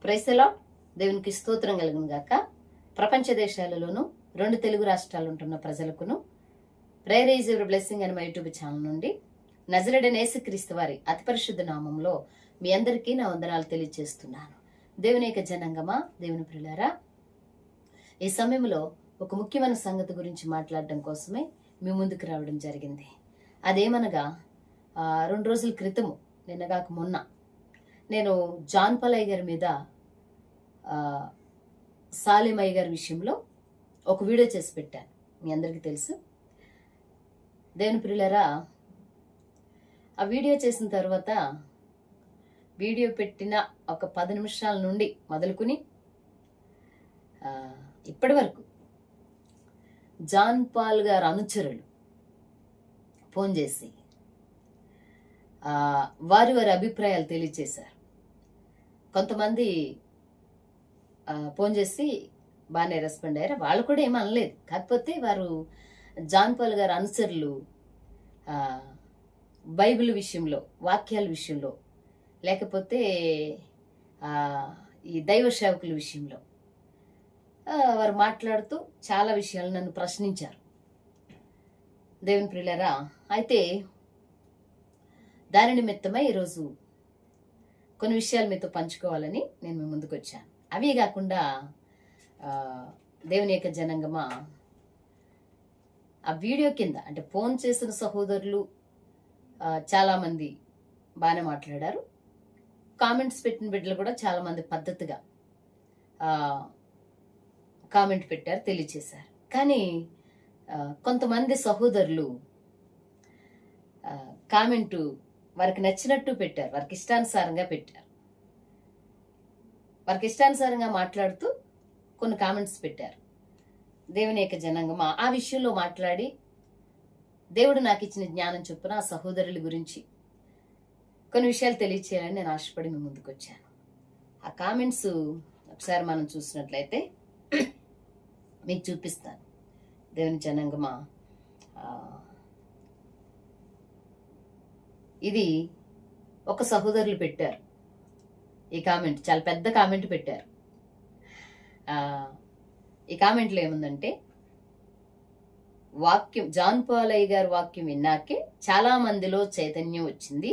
Praise the lord. దేవునికి స్తోత్రం కలుగును గాక. ప్రపంచ దేశాలలోను 2 తెలుగు రాష్ట్రాలు ఉంటున్న ప్రజలకును ప్రేయర్ ఈజ్ యువర్ బ్లెస్సింగ్ అని మా యూట్యూబ్ ఛానల్ నుండి నజరేయుడైన యేసుక్రీస్తు వారి అతి పరిశుద్ధ నామంలో మీ అందరికీ నా వందనాలు తెలియజేస్తున్నాను. దేవుని యొక్క జనాంగమా, దేవుని ప్రియులారా, ఈ సమయంలో ఒక ముఖ్యమైన సంగతి గురించి మాట్లాడడం కోసమే మీ ముందుకు రావడం జరిగింది. అదేమనగా 2 రోజుల క్రితము, నిన్నగాక మొన్న, నేను జాన్ పాల్ అయ్య గారి మీద సాలెం అయ్య గారి విషయంలో ఒక వీడియో చేసి పెట్టాను. మీ అందరికీ తెలుసు. దేవుని ప్రియులారా, ఆ వీడియో చేసిన తర్వాత వీడియో పెట్టిన ఒక 10 నిమిషాల నుండి మొదలుకుని ఇప్పటి వరకు జాన్ పాల్ గారు అనుచరులు ఫోన్ చేసి వారి అభిప్రాయాలు తెలియజేశారు. కొంతమంది ఫోన్ చేసి బాగానే రెస్పాండ్ అయ్యారు. వాళ్ళు కూడా ఏమీ అనలేదు. కాకపోతే వారు జాన్ పాల్ గారు అనుచరులు బైబిల్ విషయంలో, వాక్యాల విషయంలో, లేకపోతే ఈ దైవ సేవకుల విషయంలో వారు మాట్లాడుతూ చాలా విషయాలు నన్ను ప్రశ్నించారు. దేవుని ప్రియులారా, అయితే దాని నిమిత్తమై ఈరోజు కొన్ని విషయాలు మీతో పంచుకోవాలని నేను మీ ముందుకు వచ్చాను. అవి కాకుండా దేవుని యొక్క జనాంగమా, ఆ వీడియో కింద అంటే ఫోన్ చేసిన సహోదరులు చాలామంది బాగానే మాట్లాడారు. కామెంట్స్ పెట్టిన బిడ్డలు కూడా చాలామంది పద్ధతిగా కామెంట్ పెట్టారు, తెలియచేశారు. కానీ కొంతమంది సహోదరులు కామెంటు వారికి నచ్చినట్టు పెట్టారు, వారికి ఇష్టానుసారంగా పెట్టారు. వారికి ఇష్టానుసారంగా మాట్లాడుతూ కొన్ని కామెంట్స్ పెట్టారు. దేవుని యొక్క జనాంగమా, ఆ విషయంలో మాట్లాడి దేవుడు నాకు ఇచ్చిన జ్ఞానం చొప్పున ఆ సహోదరుల గురించి కొన్ని విషయాలు తెలియచేయాలని నేను ఆశపడి మీ ముందుకు వచ్చాను. ఆ కామెంట్స్ ఒకసారి మనం చూసినట్లయితే మీకు చూపిస్తాను. దేవుని జనాంగమా, ఇది ఒక సహోదరులు పెట్టారు. ఈ కామెంట్ చాలా పెద్ద కామెంట్ పెట్టారు. ఈ కామెంట్లో ఏముందంటే, వాక్యం జాన్ పాల్ అయ్య గారి వాక్యం విన్నాకే చాలా మందిలో చైతన్యం వచ్చింది.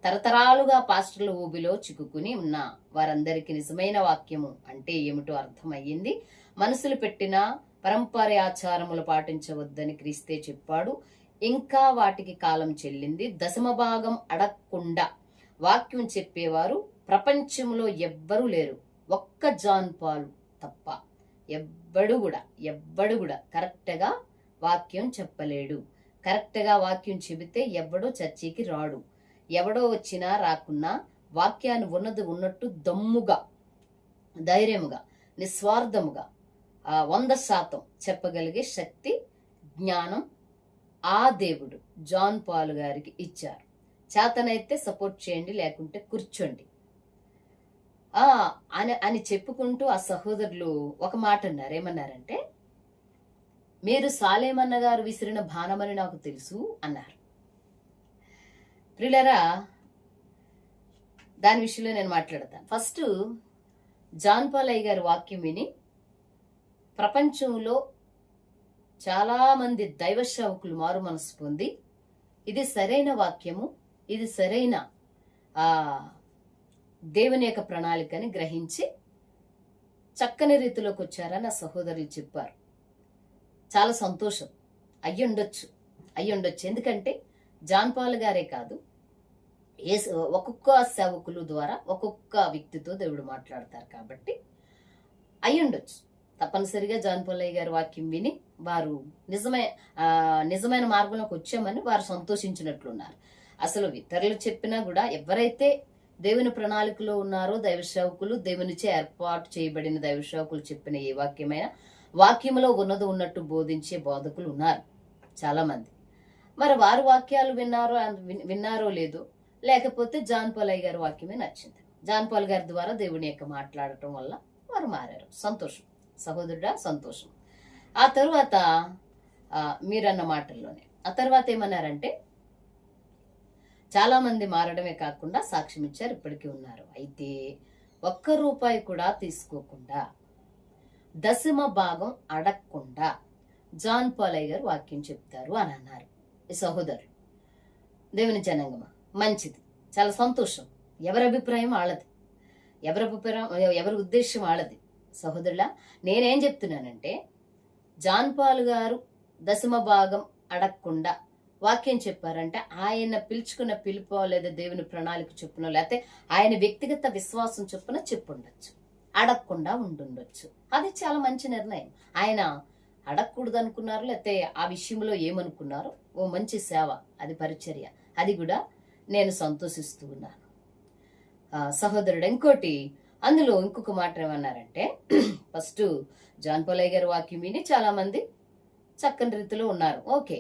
తరతరాలుగా పాస్టర్ల ఊబిలో చిక్కుకుని ఉన్న వారందరికీ నిజమైన వాక్యము అంటే ఏమిటో అర్థమయ్యింది. మనసులు పెట్టిన పరంపర ఆచారములు పాటించవద్దని క్రీస్తే చెప్పాడు. ఇంకా వాటికి కాలం చెల్లింది. 10వ భాగం అడగకుండా వాక్యం చెప్పేవారు ప్రపంచంలో ఎవ్వరూ లేరు, ఒక్క జాన్ పాల్ తప్ప. ఎవ్వడు కూడా కరెక్ట్గా వాక్యం చెప్పలేడు. కరెక్ట్గా వాక్యం చెబితే ఎవడో చర్చికి రాడు. ఎవడో వచ్చినా రాకున్నా వాక్యాన్ని ఉన్నది ఉన్నట్టు దమ్ముగా, ధైర్యముగా, నిస్వార్థముగా 100% చెప్పగలిగే శక్తి, జ్ఞానం ఆ దేవుడు జాన్ పాల్ గారికి ఇచ్చారు. చేతనైతే సపోర్ట్ చేయండి, లేకుంటే కూర్చోండి అని చెప్పుకుంటూ ఆ సహోదరులు ఒక మాట అన్నారు. ఏమన్నారంటే, మీరు సాలేమన్న గారు విసిరిన బాణమని నాకు తెలుసు అన్నారు. ప్రియులారా, దాని విషయంలో నేను మాట్లాడతాను. ఫస్ట్ జాన్ పాల్ అయ్య గారి వాక్యం విని ప్రపంచంలో చాలా మంది దైవ సేవకులు మారు మనసు పొంది ఇది సరైన వాక్యము, ఇది సరైన దేవుని యొక్క ప్రణాళికని గ్రహించి చక్కని రీతిలోకి వచ్చారని ఆ సహోదరులు చెప్పారు. చాలా సంతోషం. అయ్యుండొచ్చు. ఎందుకంటే జాన్ పాల్ గారే కాదు, ఒక్కొక్క సేవకులు ద్వారా ఒక్కొక్క వ్యక్తితో దేవుడు మాట్లాడతారు కాబట్టి అయ్యుండొచ్చు. తప్పనిసరిగా జాన్ పాల్ అయ్య గారి వాక్యం విని వారు నిజమైన మార్గంలోకి వచ్చామని వారు సంతోషించినట్లున్నారు. అసలు ఇతరులు చెప్పినా కూడా ఎవరైతే దేవుని ప్రణాళికలో ఉన్నారో దైవ సేవకులు, దేవునిచే ఏర్పాటు చేయబడిన దైవ సేవకులు చెప్పిన ఏ వాక్యమైనా వాక్యంలో ఉన్నది ఉన్నట్టు బోధించే బోధకులు ఉన్నారు చాలా మంది. మరి వారు వాక్యాలు విన్నారో లేదో, లేకపోతే జాన్ పాల్ అయ్య గారి వాక్యమే నచ్చింది. జాన్ పాల్ గారి ద్వారా దేవుని యొక్క మాట్లాడటం వల్ల వారు మారారు. సంతోషం సహోదరుడా, సంతోషం. ఆ తరువాత మీరన్న మాటల్లోనే ఆ తర్వాత ఏమన్నారంటే, చాలా మంది మారడమే కాకుండా సాక్ష్యం ఇచ్చారు, ఇప్పటికీ ఉన్నారు. అయితే ఒక్క రూపాయి కూడా తీసుకోకుండా, దశమ భాగం అడగకుండా జాన్ పాలయ్య గారు వాక్యం చెప్తారు అని అన్నారు. ఈ సహోదరులు, దేవుని జనాంగమా, మంచిది, చాలా సంతోషం. ఎవరి అభిప్రాయం వాళ్ళది, ఎవరి ఉద్దేశం వాళ్ళది. సహోదరులా, నేనేం చెప్తున్నానంటే, జాన్ పాల్ గారు దశమ భాగం అడగకుండా వాక్యం చెప్పారంటే ఆయన పిలుచుకున్న పిలుపో లేదా దేవుని ప్రణాళిక చొప్పున లేకపోతే ఆయన వ్యక్తిగత విశ్వాసం చొప్పున చెప్పుండొచ్చు, అడగకుండా ఉండుండొచ్చు. అది చాలా మంచి నిర్ణయం. ఆయన అడగకూడదు అనుకున్నారు, లేకపోతే ఆ విషయంలో ఏమనుకున్నారు, ఓ మంచి సేవ, అది పరిచర్య, అది కూడా నేను సంతోషిస్తూ ఉన్నాను. సహోదరుడు ఇంకోటి, అందులో ఇంకొక మాట ఏమన్నారంటే, ఫస్ట్ జాన్ పాలయ్య గారి వాక్యం విని చాలా మంది చక్కని రీతిలో ఉన్నారు, ఓకే.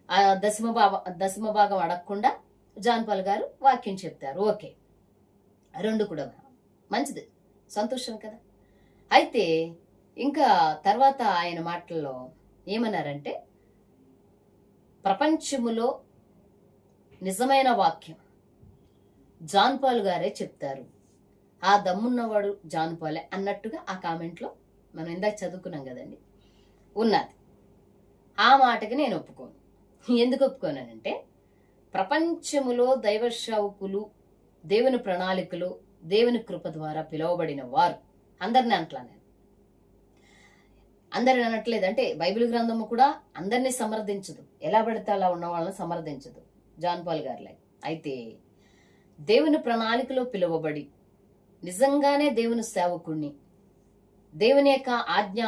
ఆ దశమ భాగం అడగకుండా జాన్ పాల్ గారు వాక్యం చెప్తారు, ఓకే. రెండు కూడా మంచిది, సంతోషం కదా. అయితే ఇంకా తర్వాత ఆయన మాటల్లో ఏమన్నారంటే, ప్రపంచములో నిజమైన వాక్యం జాన్ పాల్ గారే చెప్తారు, ఆ దమ్మున్నవాడు జాన్ పాలే అన్నట్టుగా ఆ కామెంట్లో మనం ఇందాక చదువుకున్నాం కదండి, ఉన్నది. ఆ మాటకి నేను ఒప్పుకోను. ఎందుకు ఒప్పుకోనంటే, ప్రపంచములో దైవ సేవకులు, దేవుని ప్రణాళికలు, దేవుని కృప ద్వారా పిలువబడిన వారు, అందరిని అంటలా నేను, అందరిని అనట్లేదు. అంటే బైబిల్ గ్రంథము కూడా అందరినీ సమర్థించదు, ఎలా పడితే అలా ఉన్న వాళ్ళని సమర్థించదు జాన్ పాల్ గారిలే. అయితే దేవుని ప్రణాళికలో పిలువబడి నిజంగానే దేవుని సేవకుణ్ణి, దేవుని యొక్క ఆజ్ఞ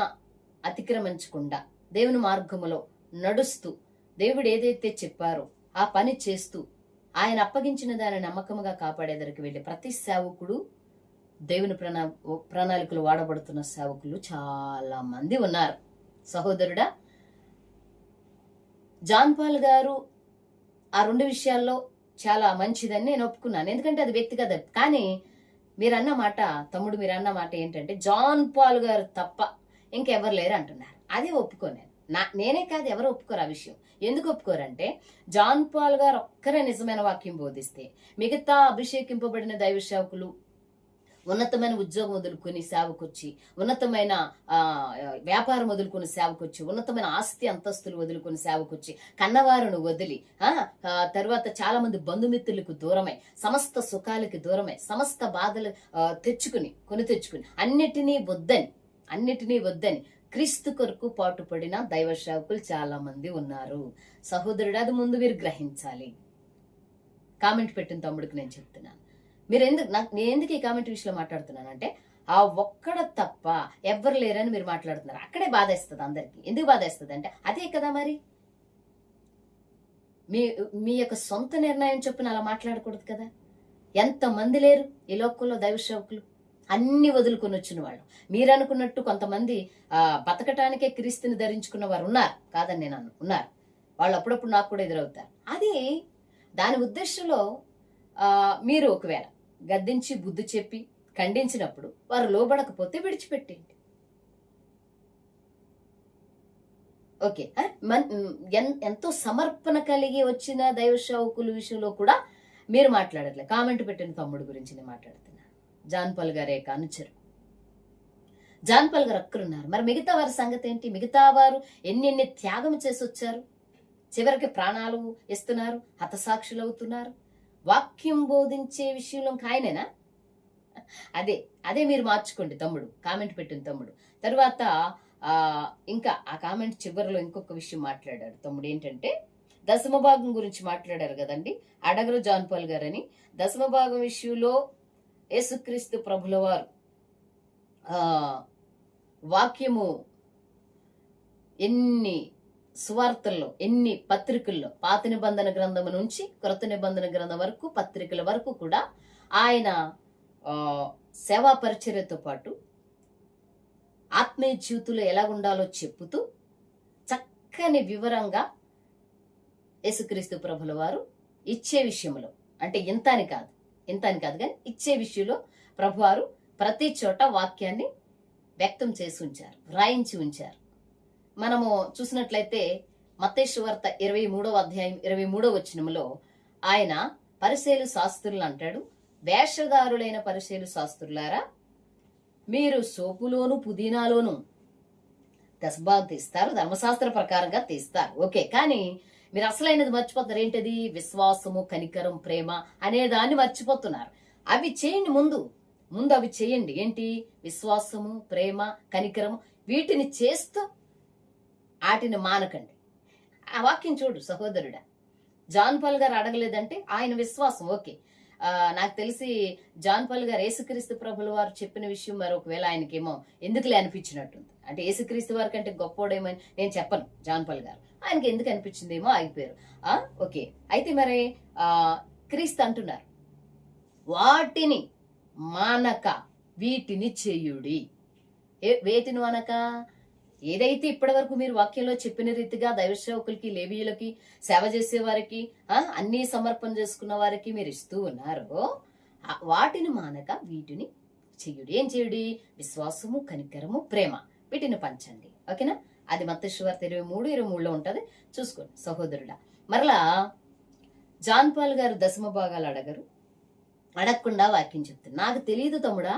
అతిక్రమించకుండా దేవుని మార్గములో నడుస్తూ దేవుడు ఏదైతే చెప్పారో ఆ పని చేస్తూ ఆయన అప్పగించిన దాన్ని నమ్మకముగా కాపాడేదరికి వెళ్ళి ప్రతి సేవకుడు, దేవుని ప్రణాళికలు వాడబడుతున్న సేవకులు చాలా మంది ఉన్నారు. సహోదరుడా, జాన్ పాల్ గారు ఆ రెండు విషయాల్లో చాలా మంచిదని నేను ఒప్పుకున్నాను, ఎందుకంటే అది వ్యక్తిగత. కానీ మీరన్న మాట, తమ్ముడు మీరన్న మాట ఏంటంటే, జాన్ పాల్ గారు తప్ప ఇంకెవరు లేరు అంటున్నారు. అది ఒప్పుకోను నేనే కాదు, ఎవరు ఒప్పుకోరు ఆ విషయం. ఎందుకు ఒప్పుకోరంటే, జాన్ పాల్ గారు ఒక్కరే నిజమైన వాక్యం బోధిస్తే మిగతా అభిషేకింపబడిన దైవ సేవకులు ఉన్నతమైన ఉద్యోగం వదులుకొని సేవకొచ్చి, ఉన్నతమైన వ్యాపారం వదులుకొని సేవకొచ్చి, ఉన్నతమైన ఆస్తి అంతస్తులు వదులుకొని సేవకొచ్చి, కన్నవారును వదిలి తర్వాత చాలా మంది బంధుమిత్రులకు దూరమై, సమస్త సుఖాలకి దూరమై, సమస్త బాధలు కొని తెచ్చుకుని అన్నిటినీ వద్దని క్రీస్తు కొరకు పాటుపడిన దైవ సేవకులు చాలా మంది ఉన్నారు. సహోదరుడు, అది ముందు మీరు గ్రహించాలి. కామెంట్ పెట్టిన తమ్ముడికి నేను చెప్తున్నాను, నేను ఎందుకు ఈ కామెంట్ విషయంలో మాట్లాడుతున్నానంటే, ఆ ఒక్కడ తప్ప ఎవ్వరు లేరని మీరు మాట్లాడుతున్నారు. అక్కడే బాధేస్తుంది అందరికి. ఎందుకు బాధేస్తుంది అంటే, అదే కదా మరి, మీ యొక్క సొంత నిర్ణయం చొప్పున అలా మాట్లాడకూడదు కదా. ఎంతమంది లేరు ఈ లోకంలో దైవ సేవకులు, అన్ని వదులుకొని వచ్చిన వాళ్ళు. మీరు అనుకున్నట్టు కొంతమంది బతకటానికే క్రీస్తుని ధరించుకున్న వారు ఉన్నారు, కాదని నేను ఉన్నారు. వాళ్ళు అప్పుడప్పుడు నాకు కూడా ఎదురవుతారు. అది దాని ఉద్దేశంలో మీరు ఒకవేళ గద్దించి బుద్ధి చెప్పి ఖండించినప్పుడు వారు లోబడకపోతే విడిచిపెట్టేయండి, ఓకే. ఎంతో సమర్పణ కలిగి వచ్చిన దైవ సేవకుల విషయంలో కూడా మీరు మాట్లాడట్లేదు. కామెంట్ పెట్టిన తమ్ముడు గురించి నేను మాట్లాడుతున్నా. జాన్ పాల్ గారే అనుచరు, జాన్ పాల్ గారు ఒక్కరున్నారు. మరి మిగతా వారి సంగతి ఏంటి? మిగతా వారు ఎన్ని త్యాగం చేసి వచ్చారు, చివరికి ప్రాణాలు ఇస్తున్నారు, హతసాక్షులు అవుతున్నారు. వాక్యం బోధించే విషయంలో ఆయనేనా? అదే మీరు మార్చుకోండి తమ్ముడు, కామెంట్ పెట్టిన తమ్ముడు. తర్వాత ఇంకా ఆ కామెంట్ చివరిలో ఇంకొక విషయం మాట్లాడాడు తమ్ముడు. ఏంటంటే, దశమ భాగం గురించి మాట్లాడారు కదండి, అడగరు జాన్ పాల్ గారని. దశమ భాగం విషయంలో యేసుక్రీస్తు ప్రభుల వారు వాక్యము ఎన్ని సువార్తల్లో, ఎన్ని పత్రికల్లో, పాత నిబంధన గ్రంథం నుంచి క్రొత్త నిబంధన గ్రంథం వరకు, పత్రికల వరకు కూడా ఆయన సేవా పరిచర్యతో పాటు ఆత్మీయ జీవితంలో ఎలా ఉండాలో చెప్పుతూ చక్కని వివరంగా యేసుక్రీస్తు ప్రభుల వారు ఇచ్చే విషయంలో, అంటే ఇంత అని కాదు కానీ ఇచ్చే విషయంలో ప్రభువారు ప్రతి చోట వాక్యాన్ని వ్యక్తం చేసి ఉంచారు, వ్రాయించి ఉంచారు. మనము చూసినట్లయితే మత్తయి సువార్త 23వ అధ్యాయం 23వ వచనంలో ఆయన పరిసయ్యులు శాస్త్రులు అంటాడు, వేషధారులైన పరిసయ్యులు శాస్త్రులారా, మీరు సోపులోను పుదీనాలోను దశభాగం తీస్తారు, ధర్మశాస్త్ర ప్రకారంగా తీస్తారు, ఓకే. కానీ మీరు అసలైనది మర్చిపోతారు. ఏంటది? విశ్వాసము, కనికరం, ప్రేమ అనే దాన్ని మర్చిపోతున్నారు. అవి చేయండి. ముందు అవి చేయండి. ఏంటి? విశ్వాసము, ప్రేమ, కనికరము, వీటిని చేస్తూ వాటిని మానకండి. ఆ వాక్యం చూడు సహోదరుడా. జాన్ పాల్ గారు అడగలేదంటే ఆయన విశ్వాసం, ఓకే. నాకు తెలిసి జాన్ పాల్ గారు యేసుక్రీస్తు ప్రభుల వారు చెప్పిన విషయం మరొకవేళ ఆయనకేమో ఎందుకులే అనిపించినట్టుంది. అంటే యేసుక్రీస్తు వారి కంటే గొప్పోడేమని నేను చెప్పను. జాన్ పాల్ గారు ఆయనకి ఎందుకు అనిపించిందేమో ఆగిపోయారు. ఓకే. అయితే మరి క్రీస్తు అంటున్నారు, వాటిని మానక వీటిని చేయుడి. వేటిని మానక? ఏదైతే ఇప్పటి వరకు మీరు వాక్యంలో చెప్పిన రీతిగా దైవ సేవకులకి, లేవీయులకి, సేవ చేసే వారికి, అన్ని సమర్పణ చేసుకున్న వారికి మీరు ఇస్తూ ఉన్నారో వాటిని మానక వీటిని చెయ్యుడి. ఏం చేయుడి? విశ్వాసము, కనికరము, ప్రేమ, వీటిని పంచండి. ఓకేనా? అది మత్తయి సువార్త 23:23లో ఉంటది, చూసుకోండి సహోదరుడా. మరలా జాన్ పాల్ గారు దశమ భాగాలు అడగకుండా వాక్యం చెప్తారు. నాకు తెలియదు తమ్ముడా,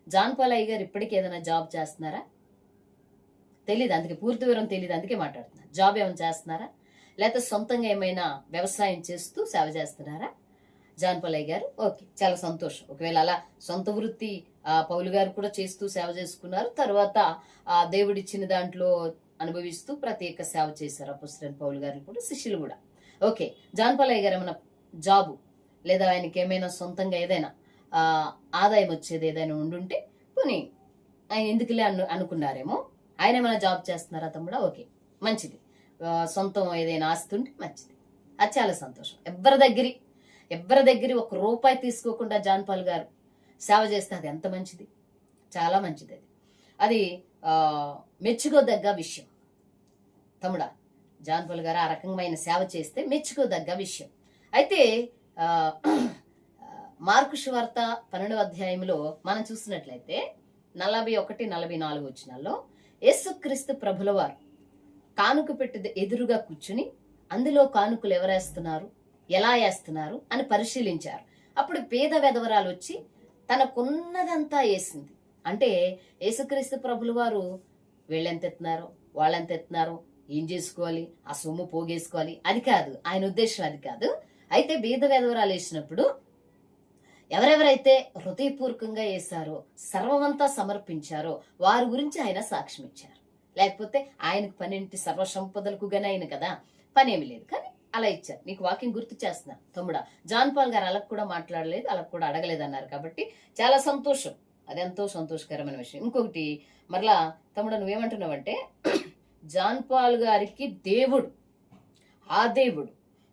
జాన్ పాల్ అయ్య గారు ఇప్పటికీ ఏదైనా జాబ్ చేస్తున్నారా? తెలీదు, అందుకే పూర్తి వివరం తెలియదు, అందుకే మాట్లాడుతున్నా. జాబ్ ఏమైనా చేస్తున్నారా, లేకపోతే సొంతంగా ఏమైనా వ్యవసాయం చేస్తూ సేవ చేస్తున్నారా జాన్ పాల్ అయ్య గారు? ఓకే, చాలా సంతోషం. ఒకవేళ అలా సొంత వృత్తి పౌలు గారు కూడా చేస్తూ సేవ చేసుకున్నారు, తర్వాత దేవుడిచ్చిన దాంట్లో అనుభవిస్తూ ప్రత్యేక సేవ చేశారు అపొస్తలుడైన పౌలు గారిని కూడా, శిష్యులు కూడా. ఓకే, జాన్ పాల్ అయ్య గారు ఏమైనా జాబు లేదా ఆయనకి ఏమైనా సొంతంగా ఏదైనా ఆదాయం వచ్చేది ఏదైనా ఉండుంటే పోనీ ఆయన ఎందుకులే అనుకున్నారేమో. ఆయన ఏమైనా జాబ్ చేస్తున్నారా తమ్ముడా? ఓకే, మంచిది. సొంతం ఏదైనా ఆస్తి ఉంటే మంచిది, అది చాలా సంతోషం. ఎవ్వరి దగ్గర ₹1 తీసుకోకుండా జాన్ పాల్ గారు సేవ చేస్తే అది ఎంత మంచిది, చాలా మంచిది. అది మెచ్చుకోదగ్గ విషయం తమ్ముడా. జాన్ పాల్ గారు ఆ రకమైన సేవ చేస్తే మెచ్చుకోదగ్గ విషయం. అయితే మార్కు సువార్త 12వ అధ్యాయంలో మనం చూసినట్లయితే 41-44 వచనాల్లో యేసుక్రీస్తు ప్రభుల వారు కానుక పెట్టి ఎదురుగా కూర్చుని అందులో కానుకలు ఎవరేస్తున్నారు, ఎలా వేస్తున్నారు అని పరిశీలించారు. అప్పుడు పేద వెధవరాలు వచ్చి తనకున్నదంతా వేసింది. అంటే యేసుక్రీస్తు ప్రభుల వారు వీళ్ళెంత ఎత్తున్నారు, వాళ్ళెంత ఎత్తున్నారు, ఏం చేసుకోవాలి, ఆ సొమ్ము పోగేసుకోవాలి, అది కాదు ఆయన ఉద్దేశం, అది కాదు. అయితే పేద వెధవరాలు వేసినప్పుడు ఎవరెవరైతే హృదయపూర్వకంగా వేశారో, సర్వమంతా సమర్పించారో వారి గురించి ఆయన సాక్ష్యం ఇచ్చారు. లేకపోతే ఆయనకు పనేంటి, సర్వసంపదలకు గానే ఆయన కదా, పనేమి లేదు, కానీ అలా ఇచ్చారు. నీకు వాక్యం గుర్తు చేస్తున్నా తమ్ముడా. జాన్ పాల్ గారు అలా కూడా మాట్లాడలేదు, అలా కూడా అడగలేదు అన్నారు కాబట్టి చాలా సంతోషం. అదెంతో సంతోషకరమైన విషయం. ఇంకొకటి మరలా తమ్ముడు నువ్వేమంటున్నావంటే, జాన్ పాల్ గారికి దేవుడు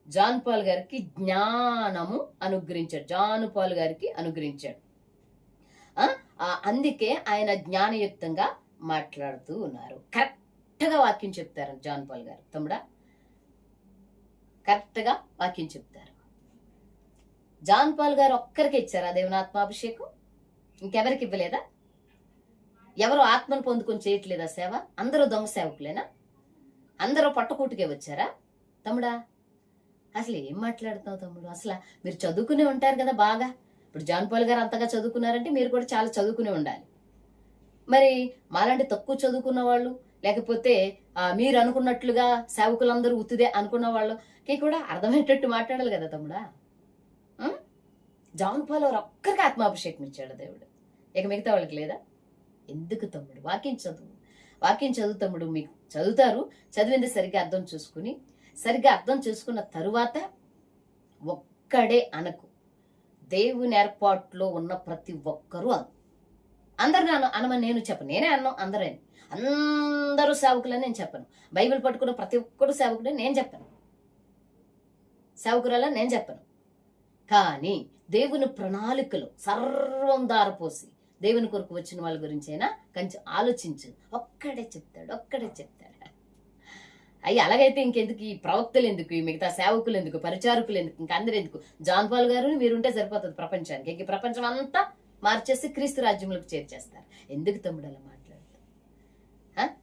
జాన్ పాల్ గారికి జ్ఞానము అనుగ్రహించాడు. జాన్ పాల్ గారికి అనుగ్రహించాడు. అందుకే ఆయన జ్ఞానయుక్తంగా మాట్లాడుతూ ఉన్నారు. కరెక్ట్ గా వాక్యం చెప్తారు జాన్ పాల్ గారు తమ్ముడా, కరెక్ట్ గా వాక్యం చెప్తారు. జాన్ పాల్ గారు ఒక్కరికి ఇచ్చారా దేవునాత్మాభిషేకం? ఇంకెవరికి ఇవ్వలేదా? ఎవరు ఆత్మను పొందుకొని చేయట్లేదా సేవ? అందరూ దొంగ సేవకులేనా? అందరూ పట్టుకూటుకే వచ్చారా తమ్ముడా? అసలు ఏం మాట్లాడుతావు తమ్ముడు? అసలు మీరు చదువుకునే ఉంటారు కదా బాగా. ఇప్పుడు జాన్ పాల్ గారు అంతగా చదువుకున్నారంటే మీరు కూడా చాలా చదువుకునే ఉండాలి. మరి మాలాంటి తక్కువ చదువుకున్న వాళ్ళు, లేకపోతే మీరు అనుకున్నట్లుగా సేవకులందరూ ఉత్తిదే అనుకున్న వాళ్ళకి కూడా అర్థమయ్యేటట్టు మాట్లాడాలి కదా తమ్ముడా. జాన్ పాల్ గారు ఒక్కరికి ఆత్మాభిషేకం ఇచ్చాడు దేవుడు, ఇక మిగతా వాళ్ళకి లేదా? ఎందుకు తమ్ముడు? వాక్యం చదువు తమ్ముడు. మీకు చదువుతారు, చదివింది సరిగ్గా అర్థం చేసుకున్న తరువాత ఒక్కడే అనకు, దేవుని ఏర్పాటులో ఉన్న ప్రతి ఒక్కరూ అందరు అనమని నేను చెప్పను, నేనే అన్నాం అందరూ సేవకులని నేను చెప్పను. బైబిల్ పట్టుకున్న ప్రతి ఒక్కరు సేవకుడే నేను చెప్పను, సేవకురాలని నేను చెప్పను. కానీ దేవుని ప్రణాళికలు సర్వం దారపోసి దేవుని కొరకు వచ్చిన వాళ్ళ గురించి అయినా కొంచెం ఆలోచించు. ఒక్కడే చెప్తాడు. అయ్యి అలాగైతే ఇంకెందుకు ఈ ప్రవక్తలు ఎందుకు, ఈ మిగతా సేవకులు ఎందుకు, పరిచారకులు ఎందుకు, ఇంకా అందరు ఎందుకు? జాన్ పాల్ గారు మీరుంటే సరిపోతుంది ప్రపంచానికి. ఇంక ప్రపంచం అంతా మార్చేసి క్రీస్తు రాజ్యంలోకి చేర్చేస్తారు. ఎందుకు తమ్ముడు అలా మాట్లాడుతావు?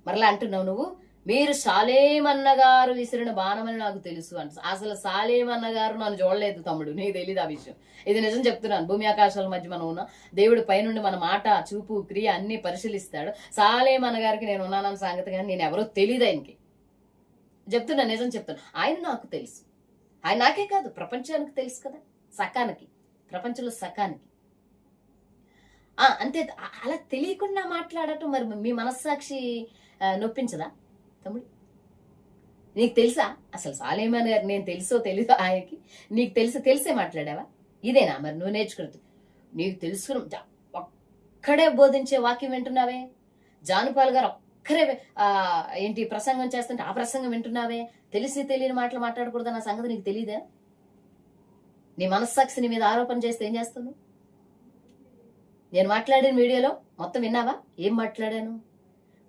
మరలా అంటున్నావు నువ్వు మీరు సాలేమన్న గారు విసిరిన బాణమని నాకు తెలుసు అంట. అసలు సాలేమన్న గారు నన్ను చూడలేదు తమ్ముడు, నీకు తెలియదు ఆ విషయం. ఇది నిజం చెప్తున్నాను. భూమి ఆకాశాల మధ్య మనం ఉన్నాం. దేవుడు పైనుండి మన మాట, చూపు, క్రియ అన్ని పరిశీలిస్తాడు. సాలేమన్న గారికి నేను ఉన్నానన్న సంగతి కానీ నేను ఎవరో తెలియదు ఆయనకి. చెప్తున్నా, నిజం చెప్తున్నా. ఆయన నాకు తెలుసు. ఆయన నాకే కాదు, ప్రపంచానికి తెలుసు కదా. సకానికి, ప్రపంచంలో సకానికి. అంతే. అలా తెలియకుండా మాట్లాడటం మరి మీ మనస్సాక్షి నొప్పించదా తమ్ముడు? నీకు తెలుసా అసలు సాలేమన్ గారు? నేను తెలుసో తెలీదో ఆయనకి? నీకు తెలిసే మాట్లాడావా? ఇదేనా మరి నువ్వు నేర్చుకున్నది? నీకు తెలుసుకుని ఒక్కడే బోధించే వాక్యం వింటున్నావే. జానుపాల్ గారు ఒక్కరే ఏంటి ప్రసంగం చేస్తుంటే ఆ ప్రసంగం వింటున్నావే. తెలియని మాటలు మాట్లాడకూడదు నా సంగతి నీకు తెలియదా? నీ మనస్సాక్షి నీ మీద ఆరోపణ చేస్తే ఏం చేస్తాను? నేను మాట్లాడిన వీడియోలో మొత్తం విన్నావా? ఏం మాట్లాడాను?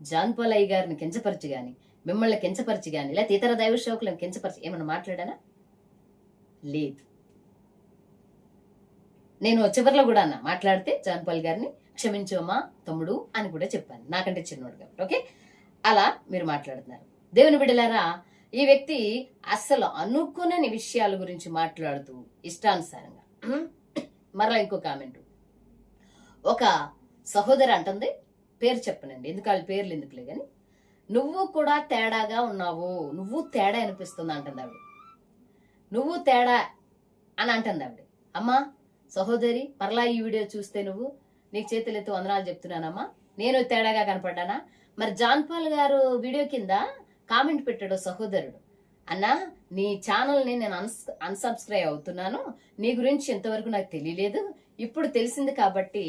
జాన్పాల్ అయ్య గారిని కించపరిచి గాని, మిమ్మల్ని కించపరిచి గాని, లేకపోతే ఇతర దైవ సేవకులను కించపరిచి ఏమన్నా మాట్లాడానా? లేదు. నేను చివరిలో కూడా అన్నా, మాట్లాడితే జాన్పాల్ గారిని క్షమించమ్మా తమ్ముడు అని కూడా చెప్పాను, నాకంటే చిన్నోడు కాబట్టి. ఓకే, అలా మీరు మాట్లాడుతున్నారు. దేవుని బిడ్డలారా, ఈ వ్యక్తి అస్సలు అనుకునని విషయాల గురించి మాట్లాడుతూ ఇష్టానుసారంగా. మరలా ఇంకో కామెంట్. ఒక సహోదరి అంటుంది, పేరు చెప్పనండి, ఎందుకు వాళ్ళ పేర్లు ఎందుకులే గాని, నువ్వు కూడా తేడాగా ఉన్నావు, నువ్వు తేడా అనిపిస్తుంది అంటుంది ఆవిడ. నువ్వు తేడా అని అంటుంది ఆవిడ. అమ్మా సహోదరి, మరలా ఈ వీడియో చూస్తే నువ్వు నీకు చేతులెత్తి వందనాలు చెప్తున్నానమ్మా. నేను తేడాగా కనపడ్డానా? మరి జాన్పాల్ గారు వీడియో కింద కామెంట్ పెట్టాడు సహోదరుడు, అన్నా నీ ఛానల్ని నేను అన్సబ్స్క్రైబ్ అవుతున్నాను, నీ గురించి ఇంతవరకు నాకు తెలియలేదు, ఇప్పుడు తెలిసింది కాబట్టి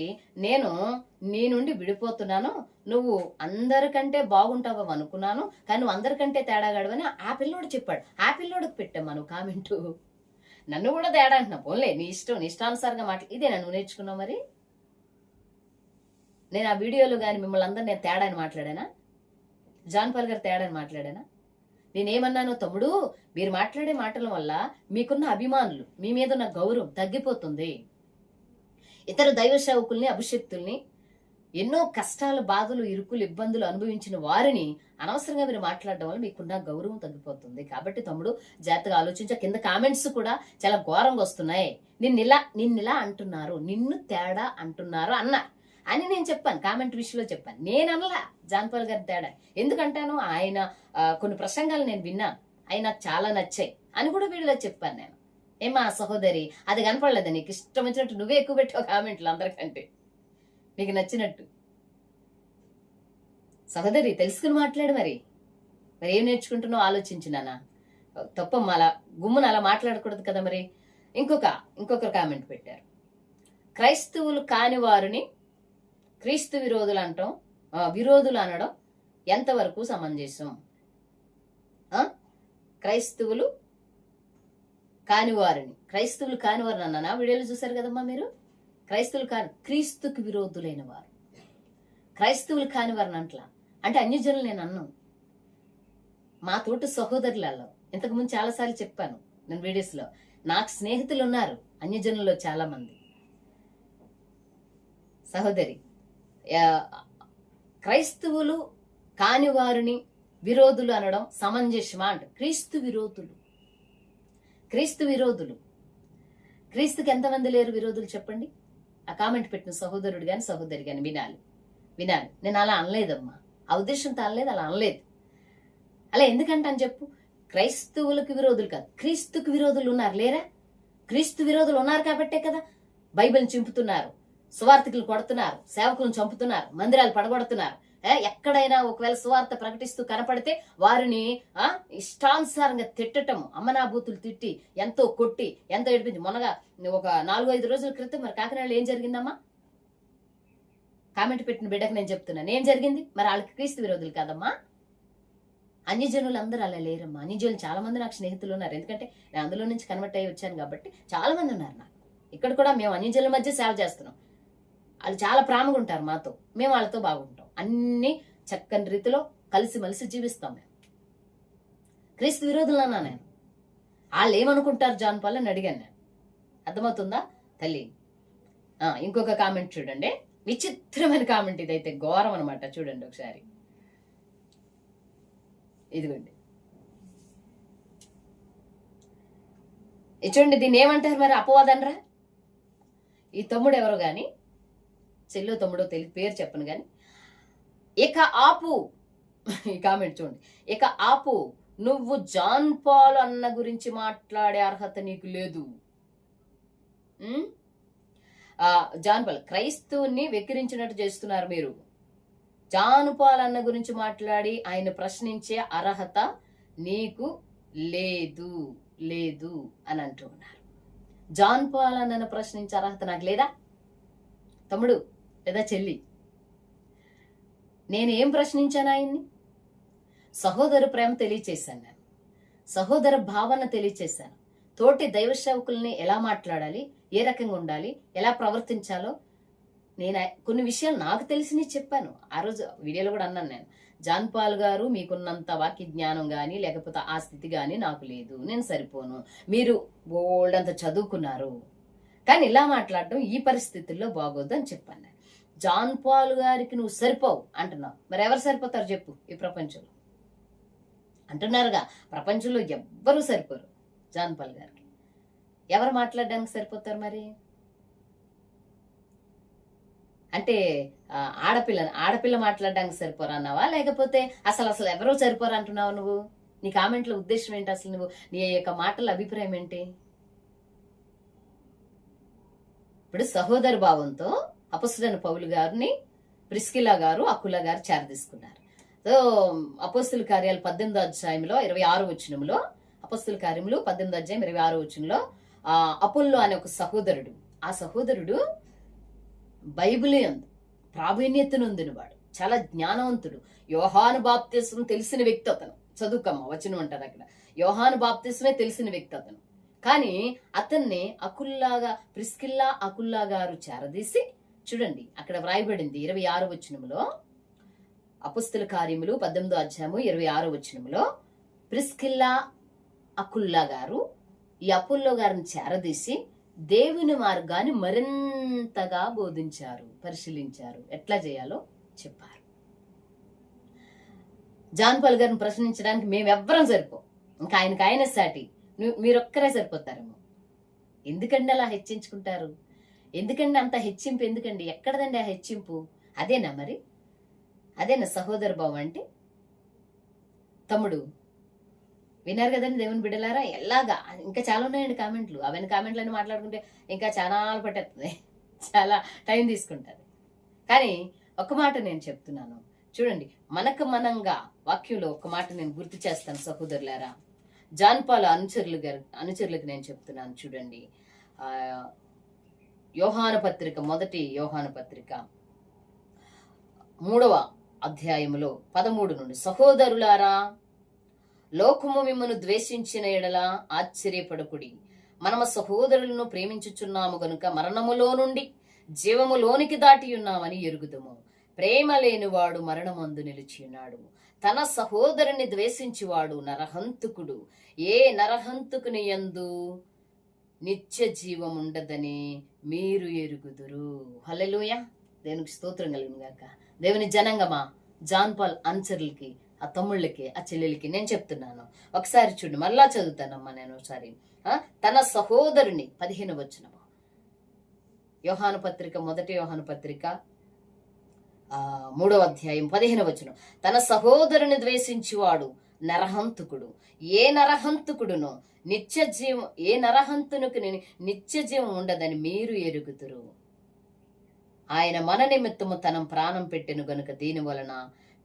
నేను నీ నుండి విడిపోతున్నాను, నువ్వు అందరికంటే బాగుంటావు అనుకున్నాను, కానీ నువ్వు అందరికంటే తేడాగాడవని ఆ పిల్లోడు చెప్పాడు. ఆ పిల్లోడికి పెట్టామా నువ్వు కామెంటు? నన్ను కూడా తేడా అంటున్నా. పోన్లే, నీ ఇష్టం, నీ ఇష్టానుసారంగా ఇదేనా నువ్వు నేర్చుకున్నావు? మరి నేను ఆ వీడియోలో కానీ మిమ్మల్ని అందరు నేను తేడా అని మాట్లాడానా? జాన్పాల్ గారు తేడా అని మాట్లాడానా? నేనేమన్నాను? తమ్ముడు, మీరు మాట్లాడే మాటల వల్ల మీకున్న అభిమానులు, మీ మీద ఉన్న గౌరవం తగ్గిపోతుంది. ఇతర దైవ సేవకుల్ని, అభిషక్తుల్ని, ఎన్నో కష్టాలు, బాధలు, ఇరుకులు, ఇబ్బందులు అనుభవించిన వారిని అనవసరంగా మీరు మాట్లాడడం వల్ల మీకున్న గౌరవం తగ్గిపోతుంది. కాబట్టి తమ్ముడు జాగ్రత్తగా ఆలోచించా. కింద కామెంట్స్ కూడా చాలా ఘోరంగా వస్తున్నాయి. నిన్నిలా అంటున్నారు, నిన్ను తేడా అంటున్నారు అని నేను చెప్పాను, కామెంట్ విషయంలో చెప్పాను. నేను అనలా జాన్పాల్ గారి తేడా. ఎందుకంటాను, ఆయన కొన్ని ప్రసంగాలు నేను విన్నాను, అవి నాకు చాలా నచ్చాయి అని కూడా వీడియోలో చెప్పాను నేను. ఏమా సహోదరి, అది కనపడలేదు నీకు? ఇష్టం వచ్చినట్టు నువ్వే ఎక్కువ పెట్టావు కామెంట్లు అందరికంటే, నీకు నచ్చినట్టు. సహోదరి తెలుసుకుని మాట్లాడు. మరి ఏం నేర్చుకుంటున్నావు ఆలోచించినానా? తప్ప అలా గుమ్మున అలా మాట్లాడకూడదు కదా. మరి ఇంకొకరు కామెంట్ పెట్టారు, క్రైస్తవులు కాని వారిని క్రీస్తు విరోధులు అనడం ఎంతవరకు సమంజసం? క్రైస్తవులు కానివారిని అన్నానా? వీడియోలు చూసారు కదమ్మా మీరు. క్రీస్తుకు విరోధులైన వారు, క్రైస్తవులు కానివారిని అంట్లా అంటే అన్యజనులు నేను అన్నాను. మా తోటి సహోదరులలో ఇంతకుముందు చాలాసార్లు చెప్పాను నేను వీడియోస్ లో, నాకు స్నేహితులు ఉన్నారు అన్యజనుల్లో చాలా మంది. సహోదరి, క్రైస్తవులు కాని వారిని విరోధులు అనడం సమంజసమా అంట. క్రీస్తు విరోధులు, క్రీస్తుకి ఎంతమంది లేరు విరోధులు చెప్పండి? ఆ కామెంట్ పెట్టిన సహోదరుడు గాని సహోదరి గాని వినాలి. నేను అలా అనలేదమ్మా, ఆ ఉద్దేశంతో అనలేదు, అలా అనలేదు. అలా ఎందుకంటే అని చెప్పు. క్రైస్తవులకు విరోధులు కాదు, క్రీస్తుకు విరోధులు ఉన్నారు లేరా? క్రీస్తు విరోధులు ఉన్నారు కాబట్టే కదా బైబిల్ని చింపుతున్నారు, సువార్థికులు కొడుతున్నారు, సేవకులను చంపుతున్నారు, మందిరాలు పడగొడుతున్నారు. ఎక్కడైనా ఒకవేళ సువార్త ప్రకటిస్తూ కనపడితే వారిని ఇష్టానుసారంగా తిట్టటం, అమ్మనాభూతులు తిట్టి, ఎంతో కొట్టి, ఎంతో ఏడిపించి. మొన్నగా ఒక 4-5 రోజుల క్రితం మరి కాకినాడలో ఏం జరిగిందమ్మా? కామెంట్ పెట్టిన బిడ్డకు నేను చెప్తున్నాను, ఏం జరిగింది? మరి వాళ్ళకి క్రీస్తు విరోధులు కాదమ్మా. అన్యజనులు అందరూ అలా లేరమ్మా. అన్యజనులు చాలా మంది నాకు స్నేహితులు ఉన్నారు, ఎందుకంటే నేను అందులో నుంచి కన్వర్ట్ అయ్యి వచ్చాను కాబట్టి చాలా మంది ఉన్నారు నాకు. ఇక్కడ కూడా మేము అన్యజనుల మధ్య సేవ చేస్తున్నాం. వాళ్ళు చాలా ప్రేమగా ఉంటారు మాతో, మేము వాళ్ళతో బాగుంటాం. అన్ని చక్కని రీతిలో కలిసిమెలిసి జీవిస్తాం మేము. క్రీస్తు విరోధులు అన్నా నేను. వాళ్ళు ఏమనుకుంటారు జాన్పాల్ అని అడిగాను నేను. అర్థమవుతుందా తల్లి? ఇంకొక కామెంట్ చూడండి, విచిత్రమైన కామెంట్. ఇదైతే ఘోరం అనమాట. చూడండి ఒకసారి. ఇదిగోండి, చూడండి, దీన్ని ఏమంటారు మరి? అపవాదనరా? ఈ తమ్ముడు ఎవరో గాని, చెల్లో తమ్ముడో తెలియదు, పేరు చెప్పను గాని, ఇక ఆపు. ఈ కామెంట్ చూడండి, ఇక ఆపు, నువ్వు జాన్ పాల్ అన్న గురించి మాట్లాడే అర్హత నీకు లేదు. జాన్ పాల్ క్రైస్తవుని వెక్కిరించినట్టు చేస్తున్నారు మీరు. జాన్ పాల్ అన్న గురించి మాట్లాడి ఆయన ప్రశ్నించే అర్హత నీకు లేదు లేదు అని అంటూ ఉన్నారు. జాన్ పాల్ అన్న ప్రశ్నించే అర్హత నాకు లేదా తమ్ముడు లేదా చెల్లి? నేనేం ప్రశ్నించాను ఆయన్ని? సహోదర ప్రేమ తెలియచేశాను, నేను సహోదర భావన తెలియచేశాను. తోటి దైవ సేవకుల్ని ఎలా మాట్లాడాలి, ఏ రకంగా ఉండాలి, ఎలా ప్రవర్తించాలో నేను కొన్ని విషయాలు నాకు తెలిసి చెప్పాను. ఆ రోజు వీడియోలో కూడా అన్నాను నేను, జాన్ పాల్ గారు మీకున్నంత వాక్య జ్ఞానం కానీ లేకపోతే ఆ స్థితి కానీ నాకు లేదు, నేను సరిపోను, మీరు బోల్డ్ అంత చదువుకున్నారు కానీ ఇలా మాట్లాడటం ఈ పరిస్థితుల్లో బాగోదు అని చెప్పాను నేను. జాన్ పాల్ గారికి నువ్వు సరిపోవు అంటున్నావు, మరి ఎవరు సరిపోతారు చెప్పు? ఈ ప్రపంచంలో అంటున్నారుగా, ప్రపంచంలో ఎవ్వరూ సరిపోరు జాన్ పాల్ గారికి. ఎవరు మాట్లాడడానికి సరిపోతారు మరి? అంటే ఆడపిల్ల మాట్లాడడానికి సరిపోరు అన్నావా, లేకపోతే అసలు ఎవరో సరిపోరు అంటున్నావు నువ్వు? నీ కామెంట్ల ఉద్దేశం ఏంటి? అసలు నువ్వు నీ యొక్క మాటల అభిప్రాయం ఏంటి? ఇప్పుడు సహోదర భావంతో అపొస్తలుడైన పౌలు గారిని ప్రిస్కిలా గారు, అకులా గారు చేరదీసుకున్నారు. సో అపొస్తల కార్యాలు 18వ అధ్యాయంలో 26వ వచనంలో, అపొస్తల కార్యములు 18వ అధ్యాయం 26వ వచనంలో అపోల్లో అనే ఒక సహోదరుడు, ఆ సహోదరుడు బైబిల్ యందు ప్రావీణ్యత నొందినవాడు, చాలా జ్ఞానవంతుడు, యోహాను బాప్తిస్మం తెలిసిన వ్యక్తి అతను. చదువుకమ్మ వచనం అంటారు అక్కడ, యోహాను బాప్తిస్మే తెలిసిన వ్యక్తి అతను. కానీ అతన్ని ప్రిస్కిల్లా అకుల్లా గారు చేరదీసి, చూడండి అక్కడ వ్రాయబడింది 26వ వచనంలో, అపొస్తల కార్యములు 18వ అధ్యాయము 26వ వచనంలో, ప్రిస్కిల్లా అకుల్లా గారు ఈ అపోల్లో గారిని చేరదీసి దేవుని మార్గాన్ని మరింతగా బోధించారు, పరిశీలించారు, ఎట్లా చేయాలో చెప్పారు. జాన్ పాల్ గారిని ప్రశ్నించడానికి మేమెవ్వరం సరిపో, ఇంకా ఆయన సాటి మీరొక్కరే సరిపోతారేమో. ఎందుకండి అలా హెచ్చించుకుంటారు? ఎందుకండి అంత హెచ్చింపు? ఎందుకండి? ఎక్కడదండి ఆ హెచ్చింపు? అదేనా మరి? అదేనా సహోదర భావం అంటే? తమ్ముడు విన్నారు కదండి దేవుని బిడ్డలారా, ఎలాగా ఇంకా చాలా ఉన్నాయండి కామెంట్లు. అవన్నీ కామెంట్లన్నీ మాట్లాడుకుంటే ఇంకా చాలా పట్టేస్తుంది, చాలా టైం తీసుకుంటుంది. కానీ ఒక మాట నేను చెప్తున్నాను చూడండి, మనంగా వాక్యంలో ఒక మాట నేను గుర్తు చేస్తాను సహోదరులారా. జాన్ పాల్ అనుచరులకు నేను చెప్తున్నాను చూడండి. యోహాను పత్రిక, మొదటి యోహాను పత్రిక 3వ అధ్యాయములో 13 నుండి, సహోదరులారా లోకము మిమ్మను ద్వేషించిన ఎడల ఆశ్చర్యపడకుడి, మనము సహోదరులను ప్రేమించుచున్నాము గనుక మరణములో నుండి జీవములోనికి దాటి ఉన్నామని ఎరుగుదుము. ప్రేమ లేనివాడు మరణమందు నిలిచి ఉన్నాడు. తన సహోదరుని ద్వేషించువాడు నరహంతుకుడు. ఏ నరహంతుకుని యందు నిత్య జీవం ఉండదని మీరు ఎరుగుదురు. హల్లెలూయా, దేవునికి స్తోత్రం కలుగును గాక. దేవుని జనంగమా, జాన్ పాల్ అనుచరులకి, ఆ తమ్ముళ్ళకి, ఆ చెల్లెలకి నేను చెప్తున్నాను. ఒకసారి చూడండి, మళ్ళా చదువుతానమ్మా నేను ఒకసారి. తన సహోదరుని 15వ వచనము, యోహాను పత్రిక, మొదటి యోహాను పత్రిక 3వ అధ్యాయం 15వ వచనం, తన సహోదరుని ద్వేషించువాడు నరహంతుకుడు. ఏ నరహంతుకుడును ఏ నరహంతునికి నిత్య జీవం ఉండదని మీరు ఎరుగుదురు. ఆయన మన నిమిత్తము తన ప్రాణం పెట్టెను గనుక దీని వలన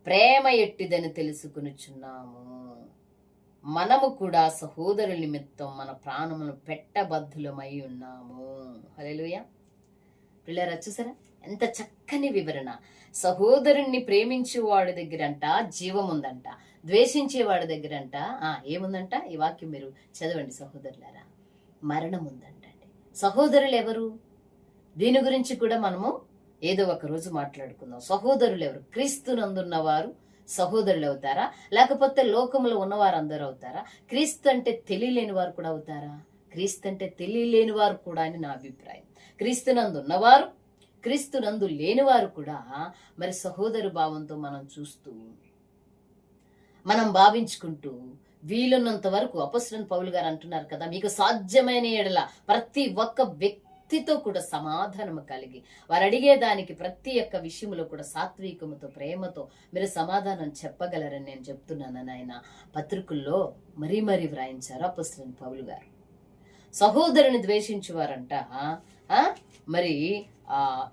ప్రేమ ఎట్టిదని తెలుసుకునిచున్నాము. మనము కూడా సహోదరుల నిమిత్తం మన ప్రాణమును పెట్టబద్ధులమై ఉన్నాము. హల్లెలూయా. పిల్లరా చూసారా ఎంత చక్కని వివరణ. సహోదరుణ్ణి ప్రేమించేవాడి దగ్గరంట జీవం ఉందంట, ద్వేషించేవాడి దగ్గరంట ఏముందంట? ఈ వాక్యం మీరు చదవండి సహోదరులారా, మరణం ఉందంటండి. సహోదరులు ఎవరు? దీని గురించి కూడా మనము ఏదో ఒక రోజు మాట్లాడుకుందాం. సహోదరులు ఎవరు? క్రీస్తునందున్న వారు సహోదరులు అవుతారా, లేకపోతే లోకంలో ఉన్నవారు అందరూ అవుతారా? క్రీస్తు అంటే తెలియలేని వారు కూడా అవుతారా? క్రీస్తు అంటే తెలియలేని వారు కూడా అని నా అభిప్రాయం. క్రీస్తునందు ఉన్నవారు, క్రీస్తునందు లేనివారు కూడా మరి సహోదరు భావంతో మనం చూస్తూ మనం భావించుకుంటూ వీలున్నంత వరకు అపొస్తలుడైన పౌలు గారు అంటున్నారు కదా, మీకు సాధ్యమైన ఎడల ప్రతి ఒక్క వ్యక్తితో కూడా సమాధానము కలిగి వారు అడిగేదానికి ప్రతి ఒక్క విషయంలో కూడా సాత్వికముతో ప్రేమతో మీరు సమాధానం చెప్పగలరని నేను చెప్తున్నానని ఆయన పత్రికల్లో మరీ మరీ వ్రాయించారు అపొస్తలుడైన పౌలు గారు. సహోదరుని ద్వేషించువారంట మరి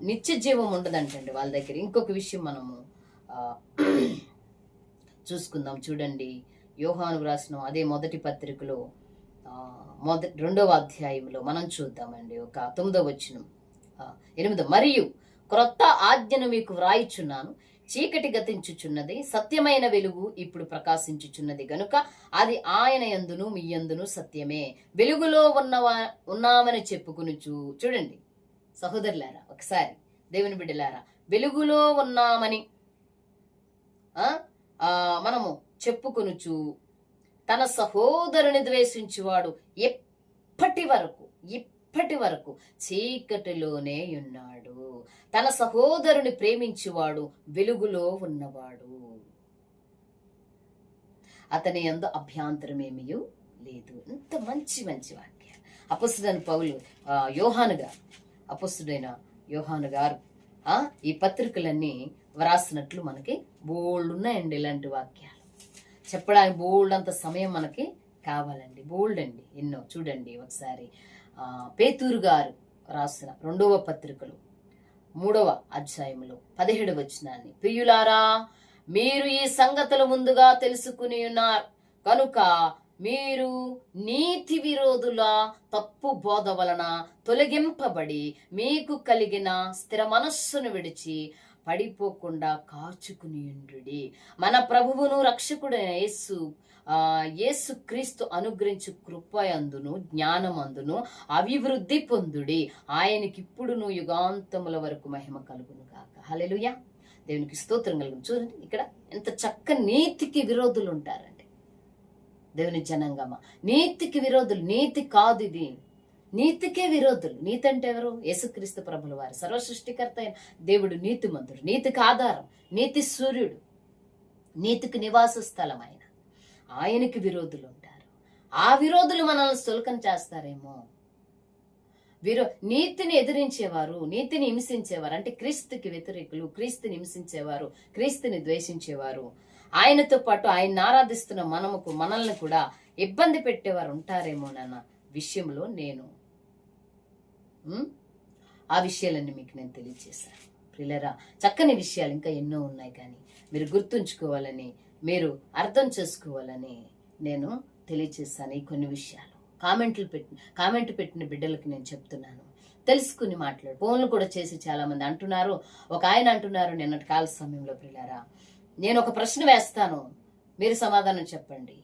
నిత్య జీవం ఉండదంటండి వాళ్ళ దగ్గర. ఇంకొక విషయం మనము చూసుకుందాం. చూడండి, యోహాను వ్రాసిన అదే మొదటి పత్రికలో 2వ అధ్యాయంలో మనం చూద్దామండి. ఒక 9వ వచనం 8. మరియు క్రొత్త ఆజ్ఞను మీకు వ్రాయిచున్నాను, చీకటి గతించుచున్నది, సత్యమైన వెలుగు ఇప్పుడు ప్రకాశించుచున్నది గనుక అది ఆయన యందును మీ యందును సత్యమే. వెలుగులో ఉన్నామని చెప్పుకునుచు. చూడండి సహోదరులారా, ఒకసారి దేవుని బిడ్డలారా, వెలుగులో ఉన్నామని మనము చెప్పుకొనుచు తన సహోదరుని ద్వేషించువాడు ఇప్పటి వరకు చీకటిలోనే ఉన్నాడు. తన సహోదరుని ప్రేమించువాడు వెలుగులో ఉన్నవాడు, అతని యందు అభ్యంతరమేమీ లేదు. ఎంత మంచి మంచి వాక్యాలు అపొస్తలుడైన పౌలు అపొస్తలుడైన యోహాను గారు ఈ పత్రికలన్నీ వ్రాసినట్లు మనకి బోల్డ్ ఉన్నాయండి. ఇలాంటి వాక్యాలు చెప్పడానికి బోల్డ్ అంత సమయం మనకి కావాలండి. బోల్డ్ అండి ఎన్నో. చూడండి ఒకసారి పేతురు గారు రాసిన 2వ పత్రికలు 3వ అధ్యాయంలో 17వ వచనాన్ని, ప్రియులారా మీరు ఈ సంగతులు ముందుగా తెలుసుకుని ఉన్నారు కనుక మీరు నీతి విరోధుల తప్పు బోధ వలన తొలగింపబడి మీకు కలిగిన స్థిర మనస్సును విడిచి పడిపోకుండా కాచుకునియుండుడి. మన ప్రభువును రక్షకుడైన యేసు క్రీస్తు అనుగ్రహించు కృపయందును జ్ఞానమందును అభివృద్ధి పొందుడి. ఆయనకిప్పుడును యుగాంతముల వరకు మహిమ కలుగును గాక. హల్లెలూయా, దేవునికి స్తోత్రం కలుగును. చూడండి ఇక్కడ ఎంత చక్కని నీతికి విరోధులు ఉంటారండి. దేవుని జనాంగమా, నీతికి విరోధులు. నీతి కాదు ఇది, నీతికే విరోధులు. నీతి అంటే ఎవరు? యేసుక్రీస్తు ప్రభుల వారు, సర్వ సృష్టికర్త అయిన దేవుడు నీతిమంతుడు, నీతికి ఆధారం, నీతి సూర్యుడు, నీతికి నివాస స్థలం ఆయన. ఆయనకి విరోధులు ఉంటారు. ఆ విరోధులు మనల్ని సులకం చేస్తారేమో. నీతిని ఎదిరించేవారు, నీతిని హింసించేవారు అంటే క్రీస్తుకి వ్యతిరేకులు, క్రీస్తుని హింసించేవారు, క్రీస్తుని ద్వేషించేవారు, ఆయనతో పాటు ఆయన్ని ఆరాధిస్తున్న మనల్ని కూడా ఇబ్బంది పెట్టేవారు ఉంటారేమోనన్న విషయంలో నేను ఆ విషయాలన్నీ మీకు నేను తెలియజేశాను. ప్రియులారా, చక్కని విషయాలు ఇంకా ఎన్నో ఉన్నాయి, కానీ మీరు గుర్తుంచుకోవాలని, మీరు అర్థం చేసుకోవాలని నేను తెలియజేశాను ఈ కొన్ని విషయాలు. కామెంట్ పెట్టిన బిడ్డలకి నేను చెప్తున్నాను, తెలుసుకుని మాట్లాడు. ఫోన్లు కూడా చేసి చాలా మంది అంటున్నారు. ఒక ఆయన అంటున్నారు నిన్నటి కాల సమయంలో, ప్రియులారా నేను ఒక ప్రశ్న వేస్తాను, మీరు సమాధానం చెప్పండి.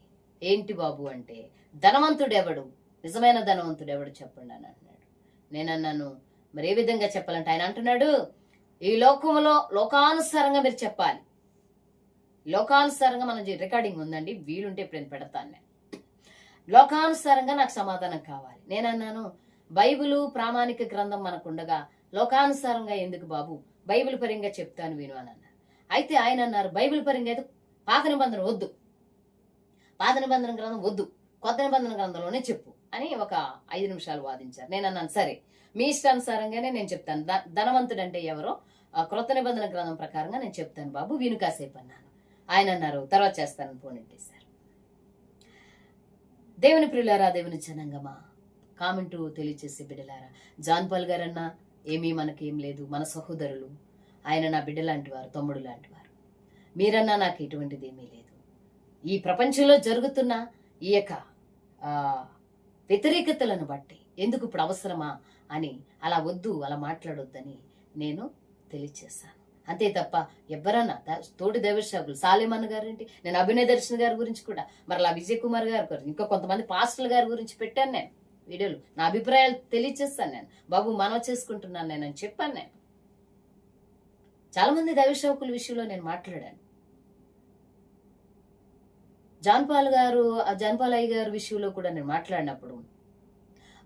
ఏంటి బాబు అంటే, ధనవంతుడు ఎవడు, నిజమైన ధనవంతుడు ఎవడు చెప్పండి అని అంటున్నాడు. నేను అన్నాను, మరి ఏ విధంగా చెప్పాలంటే, ఆయన అంటున్నాడు ఈ లోకంలో లోకానుసారంగా మీరు చెప్పాలి. లోకానుసారంగా మన రికార్డింగ్ ఉందండి, వీలుంటే ఇప్పుడు నేను పెడతాను. నేను లోకానుసారంగా నాకు సమాధానం కావాలి. నేను అన్నాను, బైబిలు ప్రామాణిక గ్రంథం మనకుండగా లోకానుసారంగా ఎందుకు బాబు, బైబిల్ పరంగా చెప్తాను విను అని అన్నారు. అయితే ఆయన అన్నారు, బైబిల్ పరంగా అయితే పాత నిబంధన వద్దు, పాత నిబంధన గ్రంథం వద్దు, కొత్త నిబంధన గ్రంథంలోనే చెప్పు అని ఒక 5 నిమిషాలు వాదించారు. నేను అన్నాను, సరే మీ ఇష్టానుసారంగానే నేను చెప్తాను, ధనవంతుడు అంటే ఎవరో క్రొత్త నిబంధన గ్రంథం ప్రకారంగా నేను చెప్తాను బాబు, విను కాసేపు అన్నాను. ఆయన అన్నారు, తర్వాత చేస్తానని పోనెట్టేశారు. దేవుని ప్రియులారా, దేవుని జనాంగమా, కామెంటు తెలియచేసే బిడ్డలారా, జాన్ పాల్ గారన్నా ఏమీ మనకేం లేదు, మన సహోదరులు, ఆయన నా బిడ్డ లాంటి వారు, తమ్ముడు లాంటి వారు. మీరన్నా నాకు ఎటువంటిది ఏమీ లేదు. ఈ ప్రపంచంలో జరుగుతున్న ఈ యొక్క వ్యతిరేకతలను బట్టి ఎందుకు ఇప్పుడు అవసరమా అని అలా వద్దు, అలా మాట్లాడొద్దని నేను తెలియచేశాను. అంతే తప్ప ఎవరన్నా తోటి దైవశాఖలు సాలేమన్ గారు ఏంటి, నేను అభినయ దర్శన్ గారి గురించి కూడా, మరలా విజయ్ కుమార్ గారు గురించి, ఇంకా కొంతమంది పాస్టర్ల గారి గురించి పెట్టాను నేను వీడియోలు, నా అభిప్రాయాలు తెలియచేస్తాను. నేను బాబు మనవ చేసుకుంటున్నాను నేను అని చెప్పాను. నేను చాలా మంది దైవశాఖల విషయంలో నేను మాట్లాడాను. జాన్ పాల్ అయ్య గారి విషయంలో కూడా నేను మాట్లాడినప్పుడు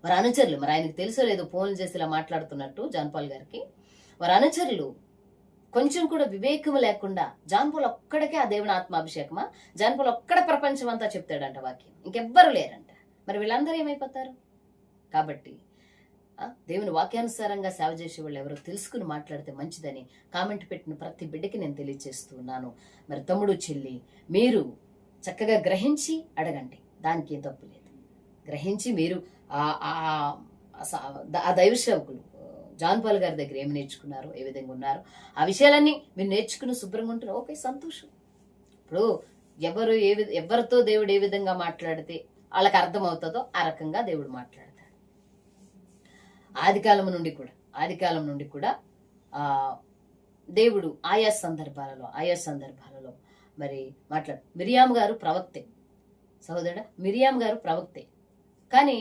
వారి అనుచరులు, మరి ఆయనకు తెలుసో లేదో ఫోన్లు చేసి ఇలా మాట్లాడుతున్నట్టు జాన్ పాల్ గారికి, వారి అనుచరులు కొంచెం కూడా వివేకము లేకుండా జాన్పోల్ ఒక్కడికే ఆ దేవుని ఆత్మాభిషేకమా? జాన్పోల్ ఒక్కడ ప్రపంచం అంతా చెప్తాడంట వాక్యం, ఇంకెవ్వరు లేరంట. మరి వీళ్ళందరూ ఏమైపోతారు? కాబట్టి దేవుని వాక్యానుసారంగా సేవ చేసే వాళ్ళు ఎవరో తెలుసుకుని మాట్లాడితే మంచిదని కామెంట్ పెట్టిన ప్రతి బిడ్డకి నేను తెలియజేస్తున్నాను. మరి తమ్ముడు చెల్లి, మీరు చక్కగా గ్రహించి అడగండి, దానికి ఏం తప్పు లేదు. గ్రహించి మీరు ఆ దైవ సేవకులు జాన్పాల్ గారి దగ్గర ఏమి నేర్చుకున్నారు, ఏ విధంగా ఉన్నారు, ఆ విషయాలన్నీ మీరు నేర్చుకుని శుభ్రంగా ఉంటున్నారు, ఓకే, సంతోషం. ఇప్పుడు ఎవరితో దేవుడు ఏ విధంగా మాట్లాడితే వాళ్ళకి అర్థం అవుతుందో ఆ రకంగా దేవుడు మాట్లాడతాడు. ఆదికాలం నుండి కూడా దేవుడు ఆయా సందర్భాలలో మరి మిరియాం గారు ప్రవక్తే, సహోదరుడా, మిరియాం గారు ప్రవక్తే. కానీ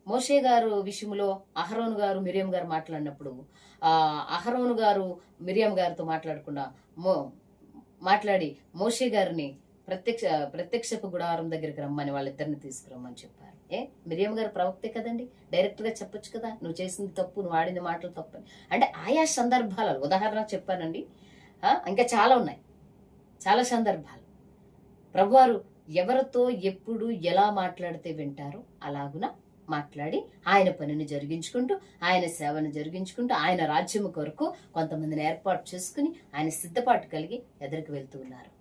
మోషే గారు విషయంలో అహరోను గారు మిరియం గారు మాట్లాడినప్పుడు అహరోను గారు మిరియం గారితో మాట్లాడకుండా మాట్లాడి మోషే గారిని ప్రత్యక్షపు గుడారం దగ్గరికి రమ్మని వాళ్ళిద్దరిని తీసుకురమ్మని చెప్పారు. మిరియం గారు ప్రవక్తే కదండి, డైరెక్ట్ గా చెప్పొచ్చు కదా, నువ్వు చేసింది తప్పు, నువ్వు ఆడింది మాటలు తప్పు అని. అంటే ఆయా సందర్భాలలో ఉదాహరణ చెప్పానండి, ఇంకా చాలా ఉన్నాయి, చాలా సందర్భాలు. ప్రభువారు ఎవరితో ఎప్పుడు ఎలా మాట్లాడితే వింటారో అలాగున మాట్లాడి ఆయన పనిని జరిగించుకుంటూ, ఆయన సేవను జరిగించుకుంటూ, ఆయన రాజ్యము కొరకు కొంతమందిని ఏర్పాటు చేసుకుని ఆయన సిద్ధపాటు కలిగి ఎదురుకు వెళ్తూ ఉన్నారు.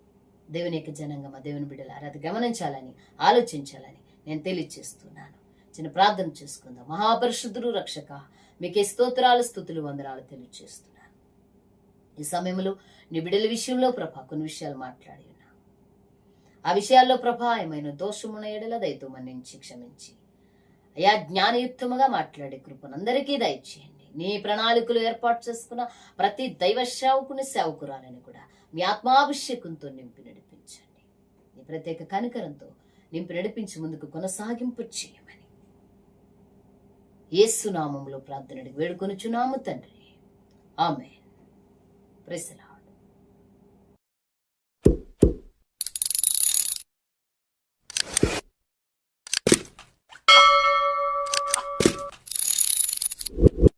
దేవుని యొక్క జనాంగమా, దేవుని బిడ్డలారా, అది గమనించాలని, ఆలోచించాలని నేను తెలియజేస్తున్నాను. చిన్న ప్రార్థన చేసుకుందాం. మహాపరిశుద్ధుడు, రక్షక, మీకే స్తోత్రాలు, స్తుతులు, వందనాలు తెలియజేస్తున్నాను. ఈ సమయంలో నీ బిడ్డల విషయంలో ప్రభా కొన్ని విషయాలు మాట్లాడి ఉన్నా, ఆ విషయాల్లో ప్రభా ఏమైనా దోషమున్న ఎడల దయతో మన్నించి క్షమించి అయా జ్ఞానయుక్తముగా మాట్లాడే కృపను అందరికీ దయచేయండి. నీ ప్రణాళికలు ఏర్పాటు చేసుకున్న ప్రతి దైవ సేవకురాలని కూడా మీ ఆత్మాభిషేకంతో నింపి నడిపించండి. నీ ప్రత్యేక కనికరంతో నింపి నడిపించి ముందుకు కొనసాగింపు చేయమని యేసు నామములో ప్రార్థన వేడుకొనుచున్నాము తండ్రి. ఆమేన్. Praise the lord.